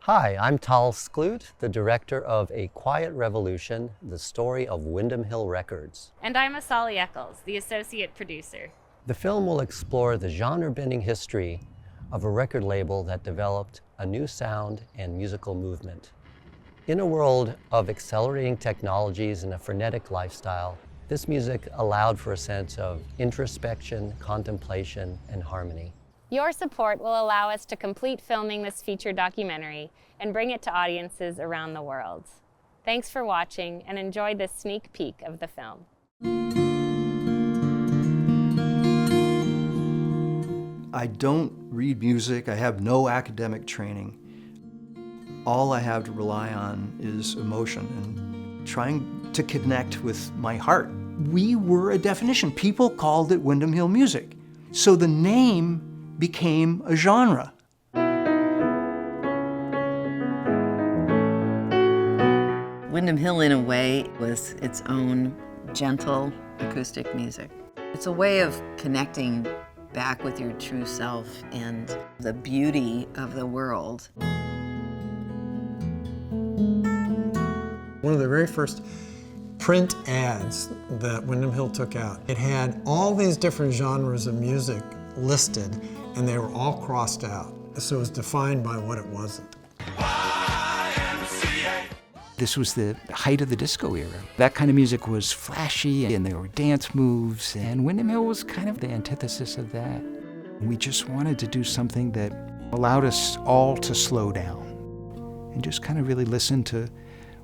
Hi, I'm Tal Skloot, the director of A Quiet Revolution, the story of Windham Hill Records. And I'm Asali Eccles, the associate producer. The film will explore the genre-bending history of a record label that developed a new sound and musical movement. In a world of accelerating technologies and a frenetic lifestyle, this music allowed for a sense of introspection, contemplation, and harmony. Your support will allow us to complete filming this feature documentary and bring it to audiences around the world. Thanks for watching and enjoy this sneak peek of the film. I don't read music. I have no academic training. All I have to rely on is emotion and trying to connect with my heart. We were a definition. People called it Windham Hill music. So the name became a genre. Windham Hill, in a way, was its own gentle acoustic music. It's a way of connecting back with your true self and the beauty of the world. One of the very first print ads that Windham Hill took out, it had all these different genres of music listed, and they were all crossed out. So it was defined by what it wasn't. This was the height of the disco era. That kind of music was flashy, and there were dance moves, and Windham Hill was kind of the antithesis of that. We just wanted to do something that allowed us all to slow down and just kind of really listen to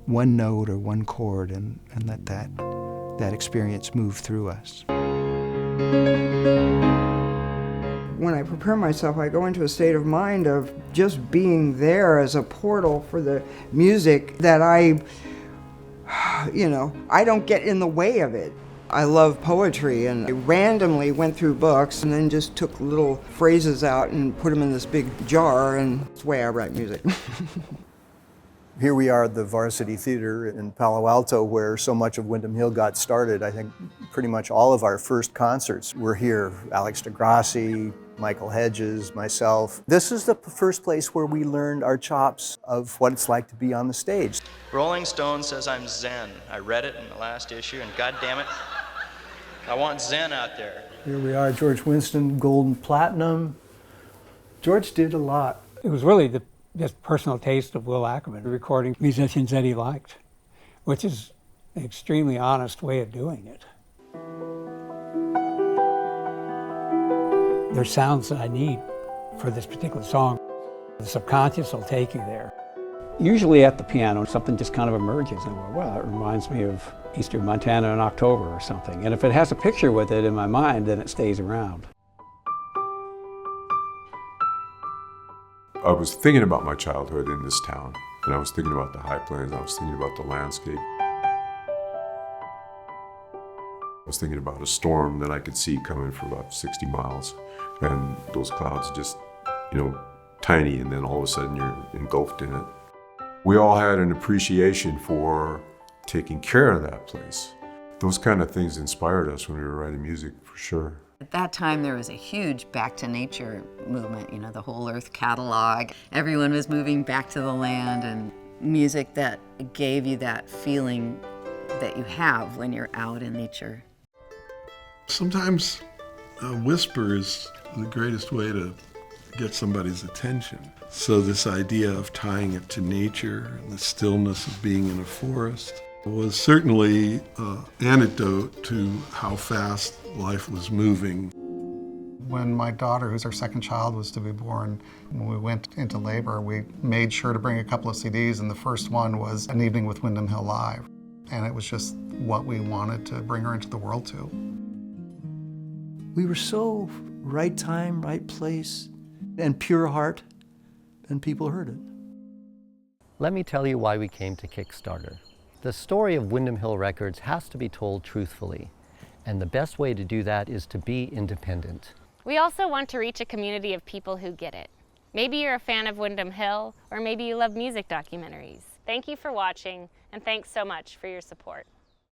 one note or one chord and let that experience move through us. When I prepare myself, I go into a state of mind of just being there as a portal for the music that I don't get in the way of it. I love poetry, and I randomly went through books and then just took little phrases out and put them in this big jar, and that's the way I write music. Here we are at the Varsity Theater in Palo Alto, where so much of Windham Hill got started. I think pretty much all of our first concerts were here. Alex DeGrassi, Michael Hedges, myself. This is the first place where we learned our chops of what it's like to be on the stage. Rolling Stone says I'm Zen. I read it in the last issue, and God damn it, I want Zen out there. Here we are, George Winston, Gold and Platinum. George did a lot. It was really the just personal taste of Will Ackerman, recording musicians that he liked, which is an extremely honest way of doing it. There's sounds that I need for this particular song. The subconscious will take you there. Usually at the piano, something just kind of emerges and well, it reminds me of Eastern Montana in October or something. And if it has a picture with it in my mind, then it stays around. I was thinking about my childhood in this town, and I was thinking about the high plains, I was thinking about the landscape. I was thinking about a storm that I could see coming for about 60 miles, and those clouds just, tiny, and then all of a sudden you're engulfed in it. We all had an appreciation for taking care of that place. Those kind of things inspired us when we were writing music, for sure. At that time, there was a huge back to nature movement, the Whole Earth catalog. Everyone was moving back to the land, and music that gave you that feeling that you have when you're out in nature. Sometimes a whisper is the greatest way to get somebody's attention. So this idea of tying it to nature and the stillness of being in a forest was certainly an antidote to how fast life was moving. When my daughter, who's our second child, was to be born, when we went into labor, we made sure to bring a couple of CDs, and the first one was An Evening with Windham Hill Live. And it was just what we wanted to bring her into the world to. We were so right time, right place, and pure heart, and people heard it. Let me tell you why we came to Kickstarter. The story of Windham Hill Records has to be told truthfully, and the best way to do that is to be independent. We also want to reach a community of people who get it. Maybe you're a fan of Windham Hill, or maybe you love music documentaries. Thank you for watching, and thanks so much for your support.